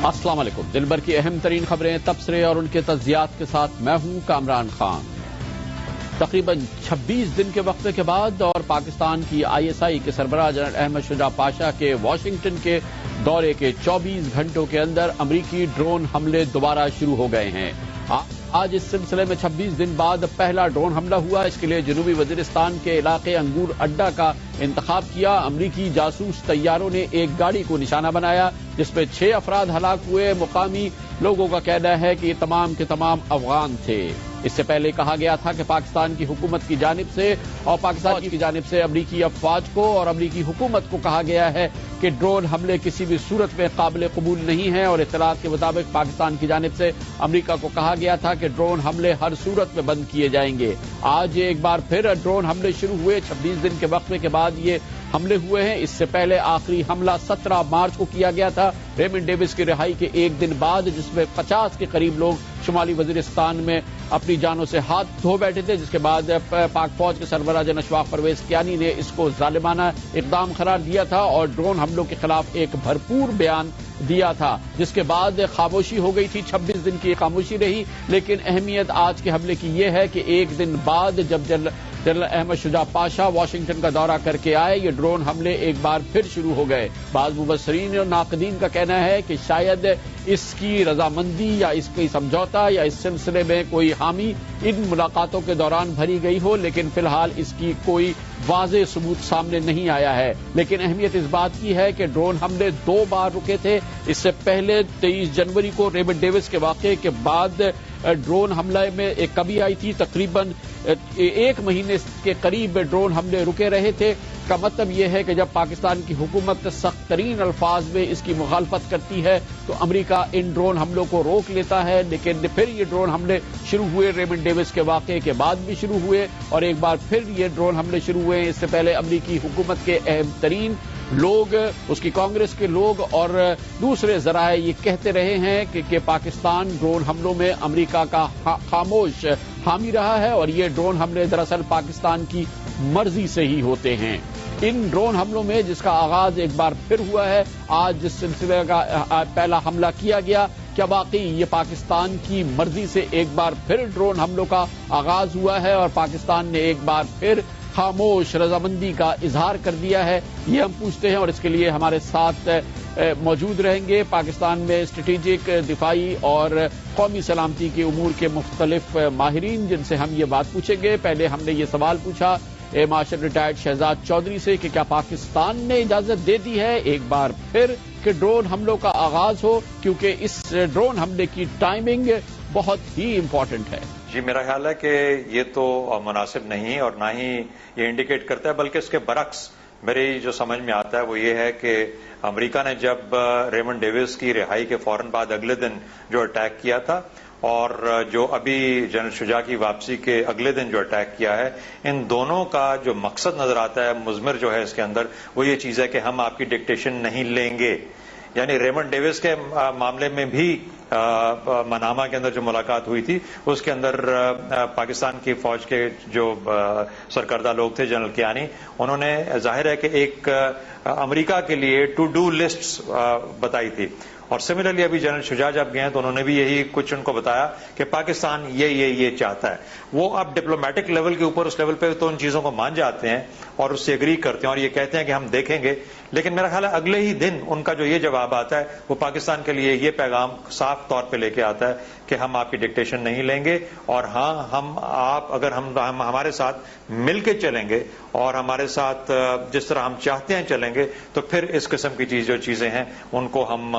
السلام علیکم۔ دن بھر کی اہم ترین خبریں، تبصرے اور ان کے تجزیات کے ساتھ میں ہوں کامران خان۔ تقریباً 26 دن کے وقفے کے بعد اور پاکستان کی ISI کے سربراہ جنرل احمد شجاع پاشا کے واشنگٹن کے دورے کے 24 گھنٹوں کے اندر امریکی ڈرون حملے دوبارہ شروع ہو گئے ہیں۔ آج اس سلسلے میں 26 دن بعد پہلا ڈرون حملہ ہوا۔ اس کے لیے جنوبی وزیرستان کے علاقے انگور اڈا کا انتخاب کیا۔ امریکی جاسوس طیاروں نے ایک گاڑی کو نشانہ بنایا جس میں 6 افراد ہلاک ہوئے۔ مقامی لوگوں کا کہنا ہے کہ یہ تمام کے تمام افغان تھے۔ اس سے پہلے کہا گیا تھا کہ پاکستان کی حکومت کی جانب سے اور پاکستان کی جانب سے امریکی افواج کو اور امریکی حکومت کو کہا گیا ہے کہ ڈرون حملے کسی بھی صورت میں قابل قبول نہیں ہیں، اور اطلاعات کے مطابق پاکستان کی جانب سے امریکہ کو کہا گیا تھا کہ ڈرون حملے ہر صورت میں بند کیے جائیں گے۔ آج ایک بار پھر ڈرون حملے شروع ہوئے۔ 26 دن کے وقفے کے بعد یہ حملے ہوئے ہیں۔ اس سے پہلے آخری حملہ 17 مارچ کو کیا گیا تھا، ریمنڈ ڈیوس کی رہائی کے ایک دن بعد، جس میں 50 کے قریب لوگ شمالی وزیرستان میں اپنی جانوں سے ہاتھ دھو بیٹھے تھے، جس کے بعد پاک فوج کے سربراہ جنرل اشفاق پرویز کیانی نے اس کو ظالمانہ اقدام قرار دیا تھا اور ڈرون حملوں کے خلاف ایک بھرپور بیان دیا تھا، جس کے بعد خاموشی ہو گئی تھی۔ 26 دن کی خاموشی رہی، لیکن اہمیت آج کے حملے کی یہ ہے کہ ایک دن بعد جب جنرل احمد شجاع پاشا واشنگٹن کا دورہ کر کے آئے، یہ ڈرون حملے ایک بار پھر شروع ہو گئے۔ بعض مبصرین اور ناقدین کا کہنا ہے کہ شاید اس کی رضامندی یا اس کی سمجھوتا یا اس سلسلے میں کوئی حامی ان ملاقاتوں کے دوران بھری گئی ہو، لیکن فی الحال اس کی کوئی واضح ثبوت سامنے نہیں آیا ہے۔ لیکن اہمیت اس بات کی ہے کہ ڈرون حملے 2 بار رکے تھے۔ اس سے پہلے 23 جنوری کو ریمنڈ ڈیوس کے واقعے کے بعد ڈرون حملے میں ایک کمی آئی تھی۔ تقریباً 1 مہینے کے قریب ڈرون حملے رکے رہے تھے۔ کا مطلب یہ ہے کہ جب پاکستان کی حکومت سخت ترین الفاظ میں اس کی مخالفت کرتی ہے تو امریکہ ان ڈرون حملوں کو روک لیتا ہے، لیکن پھر یہ ڈرون حملے شروع ہوئے، ریمنڈ ڈیوس کے واقعے کے بعد بھی شروع ہوئے اور ایک بار پھر یہ ڈرون حملے شروع ہوئے۔ اس سے پہلے امریکی حکومت کے اہم ترین لوگ، اس کی کانگریس کے لوگ اور دوسرے ذرائع یہ کہتے رہے ہیں کہ پاکستان ڈرون حملوں میں امریکہ کا خاموش حامی رہا ہے اور یہ ڈرون حملے دراصل پاکستان کی مرضی سے ہی ہوتے ہیں۔ ان ڈرون حملوں میں جس کا آغاز ایک بار پھر ہوا ہے، آج جس سلسلے کا پہلا حملہ کیا گیا، کیا واقعی یہ پاکستان کی مرضی سے ایک بار پھر ڈرون حملوں کا آغاز ہوا ہے اور پاکستان نے ایک بار پھر خاموش رضامندی کا اظہار کر دیا ہے؟ یہ ہم پوچھتے ہیں اور اس کے لیے ہمارے ساتھ موجود رہیں گے پاکستان میں اسٹریٹجک، دفاعی اور قومی سلامتی کے امور کے مختلف ماہرین، جن سے ہم یہ بات پوچھیں گے۔ پہلے ہم نے یہ سوال پوچھا مارشل ریٹائرڈ شہزاد چودھری سے کہ کیا پاکستان نے اجازت دے دی ہے ایک بار پھر کہ ڈرون حملوں کا آغاز ہو، کیونکہ اس ڈرون حملے کی ٹائمنگ بہت ہی امپورٹنٹ ہے؟ جی، میرا خیال ہے کہ یہ تو مناسب نہیں اور نہ ہی یہ انڈیکیٹ کرتا ہے، بلکہ اس کے برعکس میری جو سمجھ میں آتا ہے وہ یہ ہے کہ امریکہ نے جب ریمنڈ ڈیوس کی رہائی کے فوراً بعد اگلے دن جو اٹیک کیا تھا اور جو ابھی جنرل شجاع کی واپسی کے اگلے دن جو اٹیک کیا ہے، ان دونوں کا جو مقصد نظر آتا ہے، مضمر جو ہے اس کے اندر، وہ یہ چیز ہے کہ ہم آپ کی ڈکٹیشن نہیں لیں گے۔ یعنی ریمنڈ ڈیوس کے معاملے میں بھی منامہ کے اندر جو ملاقات ہوئی تھی، اس کے اندر پاکستان کی فوج کے جو سرکردہ لوگ تھے، جنرل کیانی، انہوں نے ظاہر ہے کہ ایک امریکہ کے لیے ٹو ڈو لسٹ بتائی تھی، اور سملرلی ابھی جنرل شجاع جب گئے تو انہوں نے بھی یہی کچھ ان کو بتایا کہ پاکستان یہ چاہتا ہے۔ وہ اب ڈپلومیٹک لیول کے اوپر، اس لیول پہ تو ان چیزوں کو مان جاتے ہیں اور اس سے ایگری کرتے ہیں اور یہ کہتے ہیں کہ ہم دیکھیں گے، لیکن میرا خیال ہے اگلے ہی دن ان کا جو یہ جواب آتا ہے وہ پاکستان کے لیے یہ پیغام صاف طور پہ لے کے آتا ہے کہ ہم آپ کی ڈکٹیشن نہیں لیں گے، اور ہاں اگر ہم ہمارے ساتھ مل کے چلیں گے اور ہمارے ساتھ جس طرح ہم چاہتے ہیں چلیں گے تو پھر اس قسم کی جو چیزیں ہیں ان کو ہم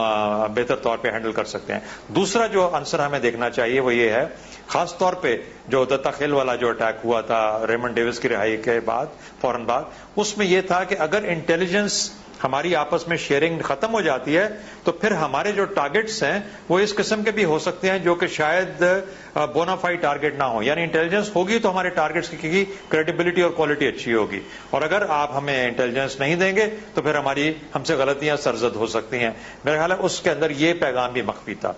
بہتر طور پہ ہینڈل کر سکتے ہیں۔ دوسرا جو عنصر ہمیں دیکھنا چاہیے وہ یہ ہے، خاص طور پہ جو دتا خیل والا جو اٹیک ہوا تھا ریمنڈ ڈیوس کی رہائی کے بعد فوراً بعد، اس میں یہ تھا کہ اگر انٹیلیجنس ہماری آپس میں شیئرنگ ختم ہو جاتی ہے تو پھر ہمارے جو ٹارگٹس ہیں وہ اس قسم کے بھی ہو سکتے ہیں جو کہ شاید بونافائی ٹارگٹ نہ ہو۔ یعنی انٹیلیجنس ہوگی تو ہمارے ٹارگٹس کی کریڈیبلٹی اور کوالٹی اچھی ہوگی، اور اگر آپ ہمیں انٹیلیجنس نہیں دیں گے تو پھر ہم سے غلطیاں سرزد ہو سکتی ہیں۔ میرا خیال ہے اس کے اندر یہ پیغام بھی مخفی تھا۔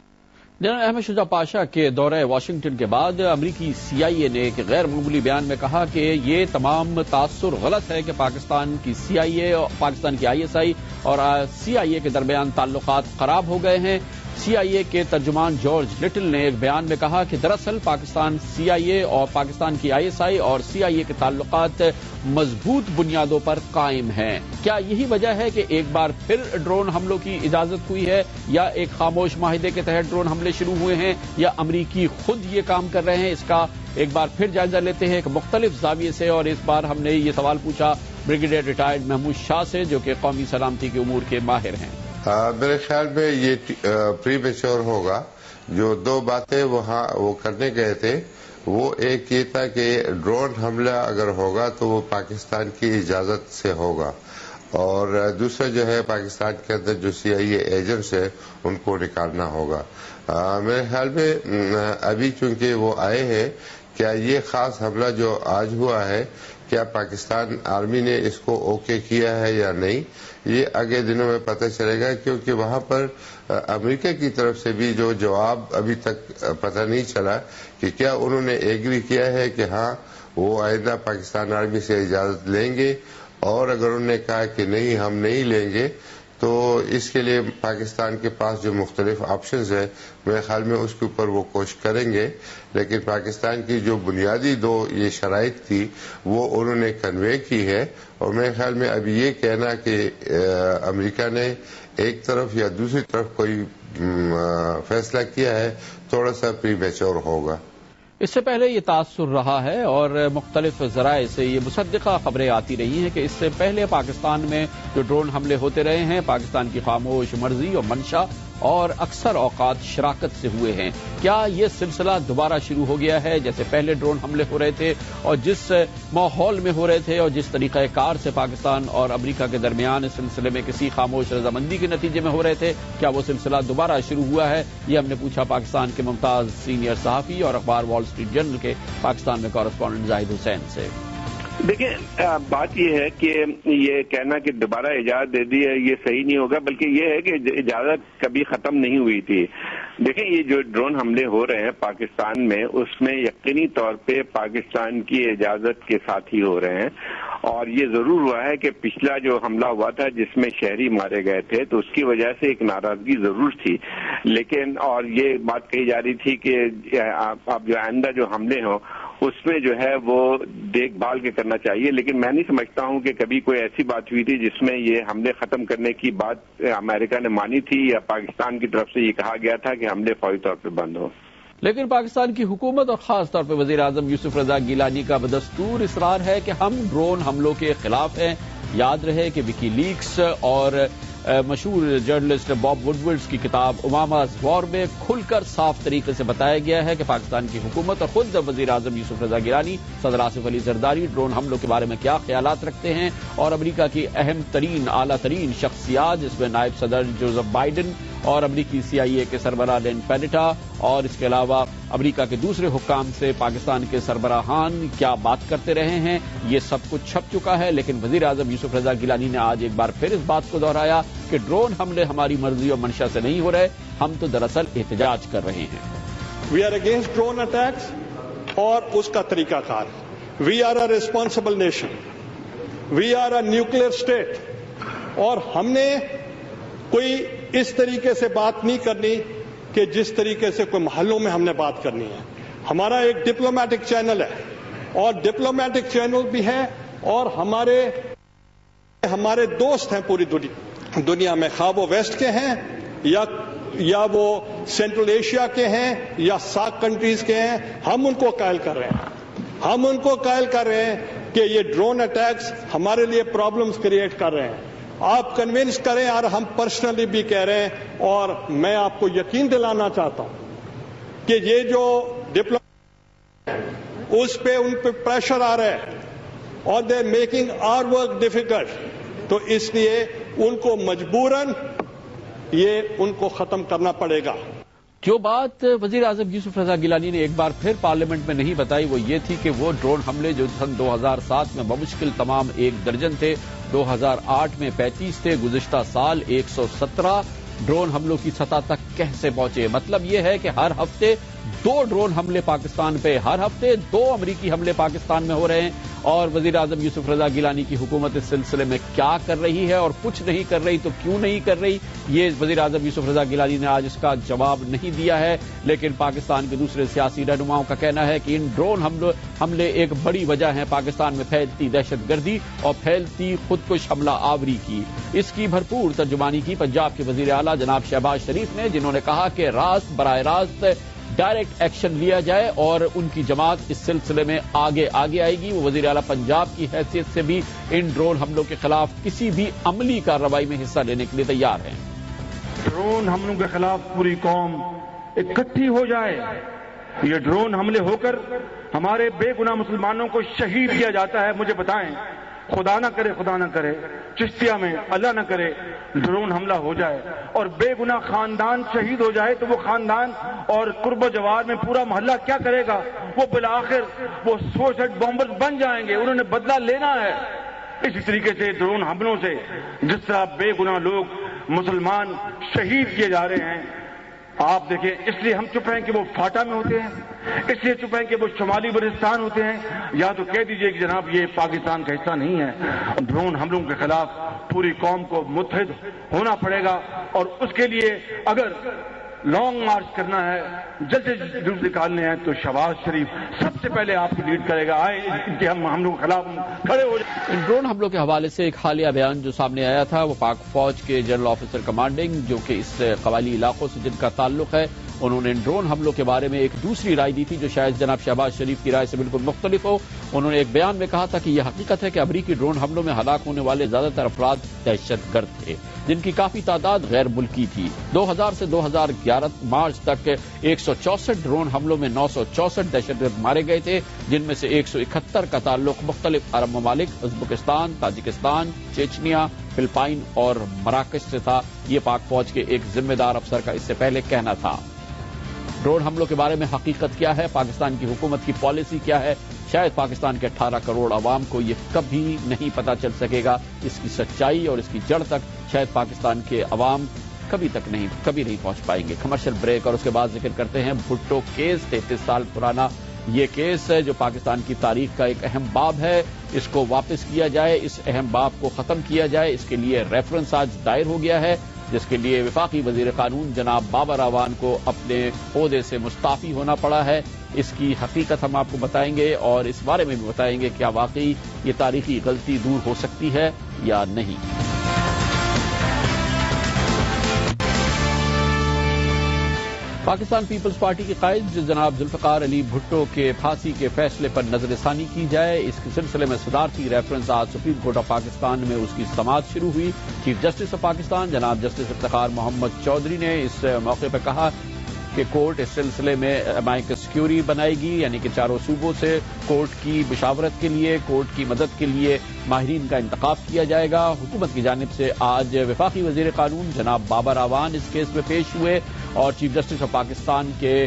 جنرل احمد شجاع پاشا کے دورہ واشنگٹن کے بعد امریکی CIA نے ایک غیر معمولی بیان میں کہا کہ یہ تمام تاثر غلط ہے کہ پاکستان کی CIA اور پاکستان کی ISI اور CIA کے درمیان تعلقات خراب ہو گئے ہیں۔ CIA کے ترجمان جارج لٹل نے ایک بیان میں کہا کہ دراصل پاکستان CIA اور پاکستان کی ISI اور CIA کے تعلقات مضبوط بنیادوں پر قائم ہیں۔ کیا یہی وجہ ہے کہ ایک بار پھر ڈرون حملوں کی اجازت ہوئی ہے، یا ایک خاموش معاہدے کے تحت ڈرون حملے شروع ہوئے ہیں، یا امریکی خود یہ کام کر رہے ہیں؟ اس کا ایک بار پھر جائزہ لیتے ہیں ایک مختلف زاویے سے، اور اس بار ہم نے یہ سوال پوچھا بریگیڈیئر ریٹائرڈ محمود شاہ سے، جو کہ قومی سلامتی کے امور کے ماہر ہیں۔ میرے خیال میں یہ پری میچور ہوگا۔ جو دو باتیں وہ کرنے گئے تھے، وہ ایک یہ تھا کہ ڈرون حملہ اگر ہوگا تو وہ پاکستان کی اجازت سے ہوگا، اور دوسرا جو ہے پاکستان کے اندر جو CIA ایجنٹس ہیں ان کو نکالنا ہوگا۔ میرے خیال میں ابھی چونکہ وہ آئے ہیں، کیا یہ خاص حملہ جو آج ہوا ہے، کیا پاکستان آرمی نے اس کو اوکے کیا ہے یا نہیں، یہ آگے دنوں میں پتہ چلے گا، کیونکہ وہاں پر امریکہ کی طرف سے بھی جو جواب ابھی تک پتہ نہیں چلا کہ کیا انہوں نے ایگری کیا ہے کہ ہاں وہ آئندہ پاکستان آرمی سے اجازت لیں گے، اور اگر انہوں نے کہا کہ نہیں ہم نہیں لیں گے تو اس کے لیے پاکستان کے پاس جو مختلف آپشنز ہیں، میرے خیال میں اس کے اوپر وہ کوشش کریں گے۔ لیکن پاکستان کی جو بنیادی دو یہ شرائط تھی وہ انہوں نے کنوے کی ہے، اور میرے خیال میں ابھی یہ کہنا کہ امریکہ نے ایک طرف یا دوسری طرف کوئی فیصلہ کیا ہے، تھوڑا سا پری میچور ہوگا۔ اس سے پہلے یہ تاثر رہا ہے اور مختلف ذرائع سے یہ مصدقہ خبریں آتی رہی ہیں کہ اس سے پہلے پاکستان میں جو ڈرون حملے ہوتے رہے ہیں، پاکستان کی خاموش مرضی اور منشا اور اکثر اوقات شراکت سے ہوئے ہیں۔ کیا یہ سلسلہ دوبارہ شروع ہو گیا ہے؟ جیسے پہلے ڈرون حملے ہو رہے تھے اور جس ماحول میں ہو رہے تھے اور جس طریقہ کار سے پاکستان اور امریکہ کے درمیان اس سلسلے میں کسی خاموش رضامندی کے نتیجے میں ہو رہے تھے، کیا وہ سلسلہ دوبارہ شروع ہوا ہے؟ یہ ہم نے پوچھا پاکستان کے ممتاز سینئر صحافی اور اخبار وال اسٹریٹ جرنل کے پاکستان میں کورسپونڈنٹ زاہد حسین سے۔ دیکھیں، بات یہ ہے کہ یہ کہنا کہ دوبارہ اجازت دے دی ہے یہ صحیح نہیں ہوگا، بلکہ یہ ہے کہ اجازت کبھی ختم نہیں ہوئی تھی۔ دیکھیں، یہ جو ڈرون حملے ہو رہے ہیں پاکستان میں، اس میں یقینی طور پہ پاکستان کی اجازت کے ساتھ ہی ہو رہے ہیں، اور یہ ضرور ہوا ہے کہ پچھلا جو حملہ ہوا تھا جس میں شہری مارے گئے تھے تو اس کی وجہ سے ایک ناراضگی ضرور تھی، لیکن اور یہ بات کہی جا رہی تھی کہ اب جو آئندہ جو حملے ہوں اس میں جو ہے وہ دیکھ بھال کے کرنا چاہیے، لیکن میں نہیں سمجھتا ہوں کہ کبھی کوئی ایسی بات ہوئی تھی جس میں یہ حملے ختم کرنے کی بات امریکہ نے مانی تھی یا پاکستان کی طرف سے یہ کہا گیا تھا کہ حملے فوری طور پہ بند ہو۔ لیکن پاکستان کی حکومت اور خاص طور پہ وزیر اعظم یوسف رضا گیلانی کا بدستور اصرار ہے کہ ہم ڈرون حملوں کے خلاف ہیں۔ یاد رہے کہ وکی لیکس اور مشہور جرنلسٹ باب وڈورڈز کی کتاب اماماز وار میں کھل کر صاف طریقے سے بتایا گیا ہے کہ پاکستان کی حکومت اور خود وزیر اعظم یوسف رضا گیلانی، صدر آصف علی زرداری ڈرون حملوں کے بارے میں کیا خیالات رکھتے ہیں، اور امریکہ کی اہم ترین اعلیٰ ترین شخصیات جس میں نائب صدر جوزف بائیڈن اور امریکی CIA کے سربراہ لین پیڈیٹا اور اس کے علاوہ امریکہ کے دوسرے حکام سے پاکستان کے سربراہان کیا بات کرتے رہے ہیں، یہ سب کچھ چھپ چکا ہے۔ لیکن وزیر اعظم یوسف رضا گیلانی نے آج ایک بار پھر اس بات کو دہرایا کہ ڈرون حملے ہماری مرضی اور منشا سے نہیں ہو رہے، ہم تو دراصل احتجاج کر رہے ہیں۔ We are against drone attacks اور اس کا طریقہ کار۔ We are a responsible nation, we are a nuclear state, اور ہم نے کوئی اس طریقے سے بات نہیں کرنی کہ جس طریقے سے کوئی محلوں میں ہم نے بات کرنی ہے۔ ہمارا ایک ڈپلومیٹک چینل ہے، اور ڈپلومیٹک چینل بھی ہے، اور ہمارے دوست ہیں پوری دنیا میں، خواہ وہ ویسٹ کے ہیں یا وہ سینٹرل ایشیا کے ہیں یا ساک کنٹریز کے ہیں، ہم ان کو قائل کر رہے ہیں۔ ہم ان کو قائل کر رہے ہیں کہ یہ ڈرون اٹیکس ہمارے لیے پرابلمز کریٹ کر رہے ہیں۔ آپ کنونس کریں، اور ہم پرسنلی بھی کہہ رہے ہیں، اور میں آپ کو یقین دلانا چاہتا ہوں کہ یہ جو اس پہ ان پہ پریشر آ رہا ہے اور they making our work difficult, تو اس لیے ان کو مجبوراً یہ ان کو ختم کرنا پڑے گا۔ جو بات وزیر اعظم یوسف رضا گیلانی نے ایک بار پھر پارلیمنٹ میں نہیں بتائی وہ یہ تھی کہ وہ ڈرون حملے جو سن 2007 میں بمشکل تمام 1 درجن تھے، 2008 میں 35 تھے، گزشتہ سال 117 ڈرون حملوں کی سطح تک کیسے پہنچے۔ مطلب یہ ہے کہ ہر ہفتے 2 ڈرون حملے پاکستان پہ، ہر ہفتے 2 امریکی حملے پاکستان میں ہو رہے ہیں۔ اور وزیر اعظم یوسف رضا گیلانی کی حکومت اس سلسلے میں کیا کر رہی ہے اور کچھ نہیں کر رہی تو کیوں نہیں کر رہی، یہ وزیر اعظم یوسف رضا گیلانی نے آج اس کا جواب نہیں دیا ہے۔ لیکن پاکستان کے دوسرے سیاسی رہنماؤں کا کہنا ہے کہ ان ڈرون حملے ایک بڑی وجہ ہیں پاکستان میں پھیلتی دہشت گردی اور پھیلتی خودکش حملہ آوری کی۔ اس کی بھرپور ترجمانی کی پنجاب کے وزیر اعلیٰ جناب شہباز شریف نے، جنہوں نے کہا کہ براہ راست ڈائریکٹ ایکشن لیا جائے اور ان کی جماعت اس سلسلے میں آگے آئے گی۔ وہ وزیر اعلیٰ پنجاب کی حیثیت سے بھی ان ڈرون حملوں کے خلاف کسی بھی عملی کارروائی میں حصہ لینے کے لیے تیار ہیں۔ ڈرون حملوں کے خلاف پوری قوم اکٹھی ہو جائے۔ یہ ڈرون حملے ہو کر ہمارے بے گناہ مسلمانوں کو شہید کیا جاتا ہے۔ مجھے بتائیں، خدا نہ کرے چشتیہ میں اللہ نہ کرے ڈرون حملہ ہو جائے اور بے گناہ خاندان شہید ہو جائے تو وہ خاندان اور قرب و جوار میں پورا محلہ کیا کرے گا؟ وہ بالآخر وہ سوسائڈ بامبر بن جائیں گے، انہوں نے بدلہ لینا ہے۔ اسی طریقے سے ڈرون حملوں سے جس طرح بے گناہ لوگ مسلمان شہید کیے جا رہے ہیں، آپ دیکھیں، اس لیے ہم چپ ہیں کہ وہ فاٹا میں ہوتے ہیں، اس لیے چپ ہیں کہ وہ شمالی بلوچستان ہوتے ہیں، یا تو کہہ دیجئے کہ جناب یہ پاکستان کا حصہ نہیں ہے۔ ڈرون حملوں کے خلاف پوری قوم کو متحد ہونا پڑے گا اور اس کے لیے اگر لانگ مارچ کرنا ہے، جلد سے جلد نکالنے ہیں تو شہباز شریف سب سے پہلے آپ کو لیڈ کرے گا۔ آئے ان کے ہم حملوں کے خلاف کھڑے ہو جائیں۔ ان ڈرون حملوں کے حوالے سے ایک حالیہ بیان جو سامنے آیا تھا وہ پاک فوج کے جنرل آفیسر کمانڈنگ، جو کہ اس قبائلی علاقوں سے جن کا تعلق ہے، انہوں نے ان ڈرون حملوں کے بارے میں ایک دوسری رائے دی تھی جو شاید جناب شہباز شریف کی رائے سے بالکل مختلف ہو۔ انہوں نے ایک بیان میں کہا تھا کہ یہ حقیقت ہے کہ امریکی ڈرون حملوں میں ہلاک ہونے والے زیادہ تر افراد دہشت گرد تھے، جن کی کافی تعداد غیر ملکی تھی۔ 2000 سے 2011 مارچ تک 164 ڈرون حملوں میں 964 دہشت گرد مارے گئے تھے، جن میں سے 171 کا تعلق مختلف عرب ممالک ازبکستان، تاجکستان، چیچنیا، فلپائن اور مراکش سے تھا۔ یہ پاک فوج کے ایک ذمہ دار افسر کا اس سے پہلے کہنا تھا۔ ڈرون حملوں کے بارے میں حقیقت کیا ہے، پاکستان کی حکومت کی پالیسی کیا ہے، شاید پاکستان کے 18 کروڑ عوام کو یہ کبھی نہیں پتہ چل سکے گا۔ اس کی سچائی اور اس کی جڑ تک شاید پاکستان کے عوام کبھی نہیں پہنچ پائیں گے۔ کمرشل بریک اور اس کے بعد ذکر کرتے ہیں بھٹو کیس، 33 سال پرانا یہ کیس ہے جو پاکستان کی تاریخ کا ایک اہم باب ہے، اس کو واپس کیا جائے، اس اہم باب کو ختم کیا جائے، اس کے لیے ریفرنس آج دائر ہو گیا ہے، جس کے لیے وفاقی وزیر قانون جناب بابر اعوان کو اپنے عہدے سے مستعفی ہونا پڑا ہے۔ اس کی حقیقت ہم آپ کو بتائیں گے اور اس بارے میں بھی بتائیں گے کیا واقعی یہ تاریخی غلطی دور ہو سکتی ہے یا نہیں۔ پاکستان پیپلز پارٹی کے قائد جناب ذوالفقار علی بھٹو کے پھانسی کے فیصلے پر نظر ثانی کی جائے، اس کے سلسلے میں صدارتی ریفرنس آج سپریم کورٹ آف پاکستان میں اس کی سماعت شروع ہوئی۔ چیف جسٹس آف پاکستان جناب جسٹس افتخار محمد چودھری نے اس موقع پر کہا کہ کورٹ اس سلسلے میں امائکس کیوری بنائے گی، یعنی کہ چاروں صوبوں سے کورٹ کی مشاورت کے لیے، کورٹ کی مدد کے لیے ماہرین کا انتخاب کیا جائے گا۔ حکومت کی جانب سے آج وفاقی وزیر قانون جناب بابر اعوان اس کیس میں پیش ہوئے اور چیف جسٹس آف پاکستان کے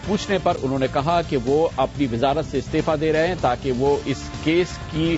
پوچھنے پر انہوں نے کہا کہ وہ اپنی وزارت سے استعفیٰ دے رہے ہیں تاکہ وہ اس کیس کی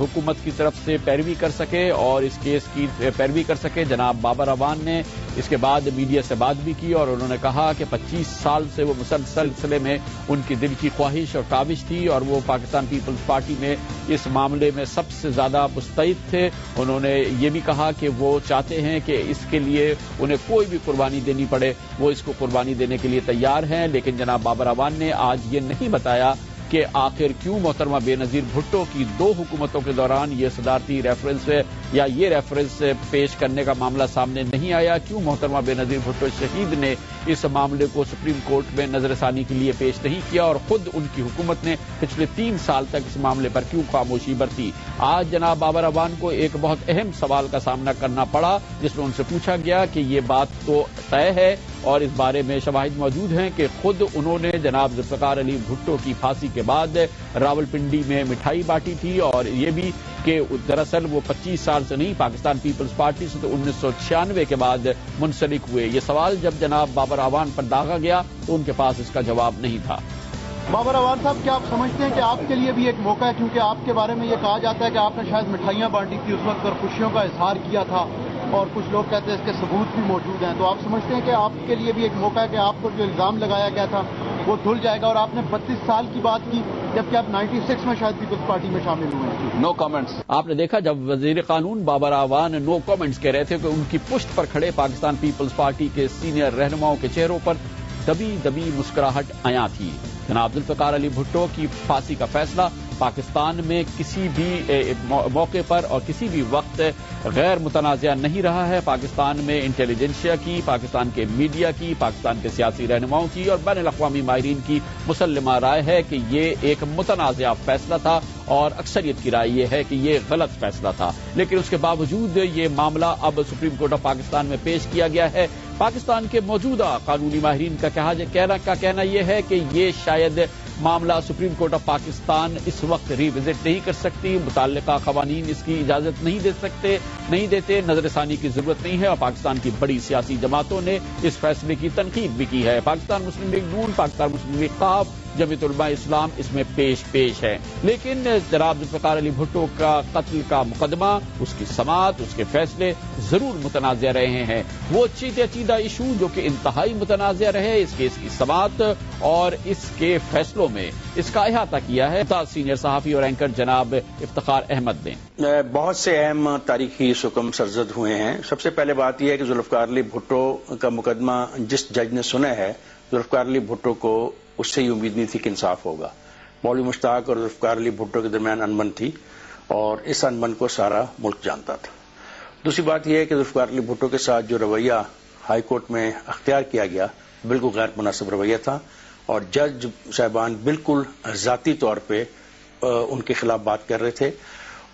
حکومت کی طرف سے پیروی کر سکے اور اس کیس کی پیروی کر سکے۔ جناب بابر اعوان نے اس کے بعد میڈیا سے بات بھی کی اور انہوں نے کہا کہ 25 سال سے وہ مسلسل سلسلے میں ان کی دل کی خواہش اور کاوش تھی اور وہ پاکستان پیپلز پارٹی میں اس معاملے میں سب سے زیادہ مستعد تھے۔ انہوں نے یہ بھی کہا کہ وہ چاہتے ہیں کہ اس کے لیے انہیں کوئی بھی قربانی دینی پڑے، وہ اس کو قربانی دینے کے لیے تیار ہیں، لیکن جناب بابر اعوان نے آج یہ نہیں بتایا کہ آخر کیوں محترمہ بے نظیر بھٹو کی 2 حکومتوں کے دوران یہ صدارتی ریفرنس یا یہ ریفرنس پیش کرنے کا معاملہ سامنے نہیں آیا، کیوں محترمہ بے نظیر بھٹو شہید نے اس معاملے کو سپریم کورٹ میں نظر ثانی کے لیے پیش نہیں کیا اور خود ان کی حکومت نے پچھلے 3 سال تک اس معاملے پر کیوں خاموشی برتی۔ آج جناب بابر اعوان کو ایک بہت اہم سوال کا سامنا کرنا پڑا جس میں ان سے پوچھا گیا کہ یہ بات تو طے ہے اور اس بارے میں شواہد موجود ہیں کہ خود انہوں نے جناب ذوالفقار علی بھٹو کی پھانسی کے بعد راولپنڈی میں مٹھائی بانٹی تھی اور یہ بھی کہ دراصل وہ 25 سال سے نہیں، پاکستان پیپلز پارٹی سے تو 1996 کے بعد منسلک ہوئے۔ یہ سوال جب جناب بابر اعوان پر داغا گیا تو ان کے پاس اس کا جواب نہیں تھا۔ بابر اعوان صاحب، کیا آپ سمجھتے ہیں کہ آپ کے لیے بھی ایک موقع ہے، کیونکہ آپ کے بارے میں یہ کہا جاتا ہے کہ آپ نے شاید مٹھائیاں بانٹی تھی اس وقت اور خوشیوں کا اظہار کیا تھا اور کچھ لوگ کہتے ہیں اس کے ثبوت بھی موجود ہیں، تو آپ سمجھتے ہیں کہ آپ کے لیے بھی ایک موقع ہے کہ آپ پر جو الزام لگایا گیا تھا وہ دھل جائے گا. اور آپ نے 32 سال کی بات کی جبکہ آپ 96 میں شاید پیپلز پارٹی میں شامل ہوئے ہیں. نو کامنٹس. آپ نے دیکھا جب وزیر قانون بابر اعوان نو کامنٹس کہہ رہے تھے کہ ان کی پشت پر کھڑے پاکستان پیپلز پارٹی کے سینئر رہنماؤں کے چہروں پر دبی دبی مسکراہٹ عیاں تھی. جناب ذوالفقار علی بھٹو کی پھانسی کا فیصلہ پاکستان میں کسی بھی موقع پر اور کسی بھی وقت غیر متنازع نہیں رہا ہے. پاکستان میں انٹیلیجنسیا کی، پاکستان کے میڈیا کی، پاکستان کے سیاسی رہنماؤں کی اور بین الاقوامی ماہرین کی مسلمہ رائے ہے کہ یہ ایک متنازع فیصلہ تھا اور اکثریت کی رائے یہ ہے کہ یہ غلط فیصلہ تھا. لیکن اس کے باوجود یہ معاملہ اب سپریم کورٹ آف پاکستان میں پیش کیا گیا ہے. پاکستان کے موجودہ قانونی ماہرین کا کہنا یہ ہے کہ یہ شاید معاملہ سپریم کورٹ آف پاکستان اس وقت ری وزٹ نہیں کر سکتی. متعلقہ قوانین اس کی اجازت نہیں دیتے. نظر ثانی کی ضرورت نہیں ہے اور پاکستان کی بڑی سیاسی جماعتوں نے اس فیصلے کی تنقید بھی کی ہے. پاکستان مسلم لیگ نون، پاکستان مسلم لیگ قاف، جمعیت علماء اسلام اس میں پیش ہے. لیکن جناب ذوالفقار علی بھٹو کا قتل کا مقدمہ، اس کی سماعت، اس کے فیصلے ضرور متنازع رہے ہیں. وہ چیدہ ایشو جو کہ انتہائی متنازع رہے، اس کیس کی سماعت اور اس کے فیصلوں میں اس کا احاطہ کیا ہے سینئر صحافی اور اینکر جناب افتخار احمد نے. بہت سے اہم تاریخی حکم سرزد ہوئے ہیں. سب سے پہلے بات یہ ہے کہ ذوالفقار علی بھٹو کا مقدمہ جس جج نے سنا ہے، ذوالفقار علی بھٹو کو اس سے یہ امید نہیں تھی کہ انصاف ہوگا. مولوی مشتاق اور ذوالفقار علی بھٹو کے درمیان انبن تھی اور اس انبن کو سارا ملک جانتا تھا. دوسری بات یہ ہے کہ ذوالفقار علی بھٹو کے ساتھ جو رویہ ہائی کورٹ میں اختیار کیا گیا بالکل غیر مناسب رویہ تھا اور جج صاحبان بالکل ذاتی طور پہ ان کے خلاف بات کر رہے تھے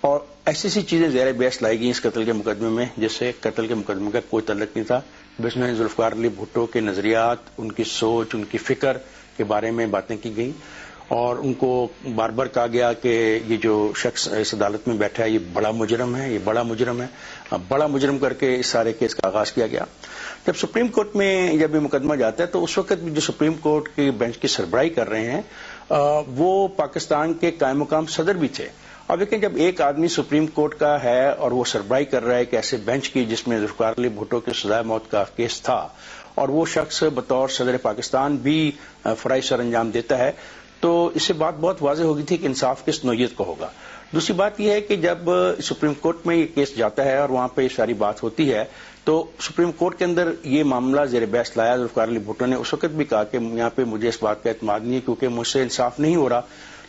اور ایسی چیزیں زیر بحث لائی گئیں اس قتل کے مقدمے میں جس سے قتل کے مقدمے کا کوئی تعلق نہیں تھا. اس میں ذوالفقار علی بھٹو کے نظریات، ان کی سوچ، ان کی فکر کے بارے میں باتیں کی گئیں اور ان کو بار بار کہا گیا کہ یہ جو شخص اس عدالت میں بیٹھا ہے یہ بڑا مجرم ہے، یہ بڑا مجرم ہے. بڑا مجرم کر کے اس سارے کیس کا آغاز کیا گیا. جب سپریم کورٹ میں جب یہ مقدمہ جاتا ہے تو اس وقت بھی جو سپریم کورٹ کی بینچ کی سربراہی کر رہے ہیں وہ پاکستان کے قائم مقام صدر بھی تھے. اب دیکھیں جب ایک آدمی سپریم کورٹ کا ہے اور وہ سربراہی کر رہا ہے کہ ایسے بینچ کی جس میں ذوالفقار علی بھٹو کی سزائے موت کا کیس تھا اور وہ شخص بطور صدر پاکستان بھی فرائض سر انجام دیتا ہے تو اس سے بات بہت واضح ہو گئی تھی کہ انصاف کس نوعیت کا ہوگا. دوسری بات یہ ہے کہ جب سپریم کورٹ میں یہ کیس جاتا ہے اور وہاں پہ یہ ساری بات ہوتی ہے تو سپریم کورٹ کے اندر یہ معاملہ زیر بحث لایا. ذوالفقار علی بھٹو نے اس وقت بھی کہا کہ یہاں پہ مجھے اس بات کا اعتماد نہیں ہے کیونکہ مجھ سے انصاف نہیں ہو رہا.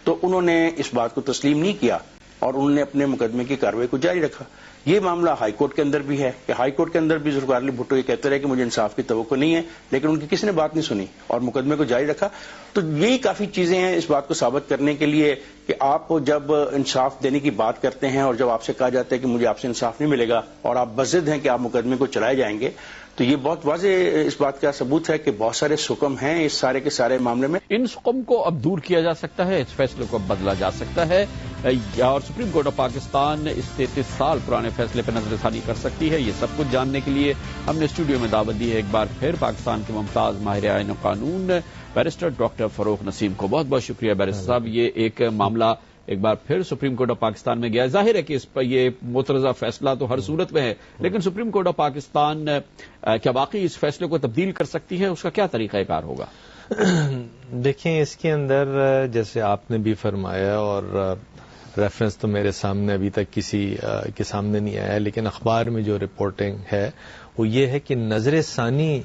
تو انہوں نے اس بات کو تسلیم نہیں کیا اور انہوں نے اپنے مقدمے کی کارروائی کو جاری رکھا. یہ معاملہ ہائی کورٹ کے اندر بھی ہے کہ ہائی کورٹ کے اندر بھی ذوالفقار علی بھٹو یہ کہتے رہے کہ مجھے انصاف کی توقع نہیں ہے لیکن ان کی کسی نے بات نہیں سنی اور مقدمے کو جاری رکھا. تو یہی کافی چیزیں ہیں اس بات کو ثابت کرنے کے لیے کہ آپ جب انصاف دینے کی بات کرتے ہیں اور جب آپ سے کہا جاتا ہے کہ مجھے آپ سے انصاف نہیں ملے گا اور آپ بضد ہیں کہ آپ مقدمے کو چلائے جائیں گے تو یہ بہت واضح اس بات کا ثبوت ہے کہ بہت سارے حکم ہیں اس سارے کے سارے معاملے میں. ان حکم کو اب دور کیا جا سکتا ہے، اس فیصلے کو اب بدلا جا سکتا ہے اور سپریم کورٹ آف پاکستان اس 33 سال پرانے فیصلے پہ نظر ثانی کر سکتی ہے. یہ سب کچھ جاننے کے لیے ہم نے اسٹوڈیو میں دعوت دی ہے ایک بار پھر پاکستان کے ممتاز ماہر آئین و قانون بیرسٹر ڈاکٹر فروغ نسیم کو. بہت بہت شکریہ بیرسٹر صاحب. یہ ایک معاملہ ایک بار پھر سپریم کورٹ آف پاکستان میں گیا. ظاہر ہے کہ اس پر یہ مترجہ فیصلہ تو ہر صورت میں ہے لیکن سپریم کورٹ آف پاکستان کیا واقعی اس فیصلے کو تبدیل کر سکتی ہے؟ اس کا کیا طریقہ کار ہوگا؟ دیکھیں اس کے اندر جیسے آپ نے بھی فرمایا اور ریفرنس تو میرے سامنے ابھی تک کسی کے سامنے نہیں آیا لیکن اخبار میں جو رپورٹنگ ہے وہ یہ ہے کہ نظر ثانی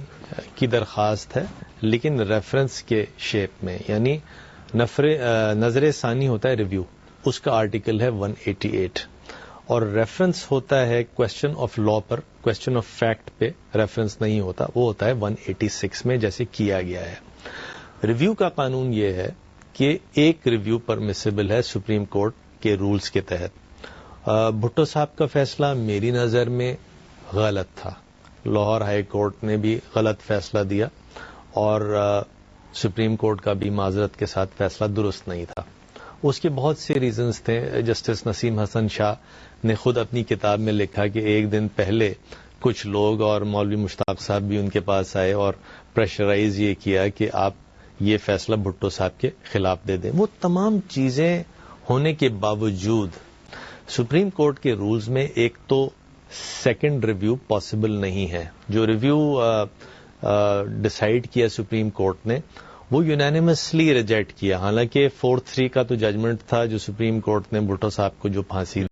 کی درخواست ہے لیکن ریفرنس کے شیپ میں، یعنی نظر ثانی ہوتا ہے ریویو، اس کا آرٹیکل ہے 188 اور ریفرنس ہوتا ہے question of law per, question of fact پہ ریفرنس نہیں ہوتا، وہ ہوتا ہے 186 میں جیسے کیا گیا ہے. ریویو کا قانون یہ ہے کہ ایک ریویو پرمیسیبل ہے سپریم کورٹ کے رولز کے تحت. بھٹو صاحب کا فیصلہ میری نظر میں غلط تھا، لاہور ہائی کورٹ نے بھی غلط فیصلہ دیا اور سپریم کورٹ کا بھی معذرت کے ساتھ فیصلہ درست نہیں تھا. اس کے بہت سے ریزنز تھے. جسٹس نسیم حسن شاہ نے خود اپنی کتاب میں لکھا کہ ایک دن پہلے کچھ لوگ اور مولوی مشتاق صاحب بھی ان کے پاس آئے اور پریشرائز یہ کیا کہ آپ یہ فیصلہ بھٹو صاحب کے خلاف دے دیں. وہ تمام چیزیں ہونے کے باوجود سپریم کورٹ کے رولز میں ایک تو سیکنڈ ریویو پاسبل نہیں ہے. جو ریویو ڈیسائیڈ کیا سپریم کورٹ نے وہ یونینیمسلی ریجیکٹ کیا. حالانکہ 4-3 کا تو ججمنٹ تھا جو سپریم کورٹ نے بھٹو صاحب کو جو پھانسی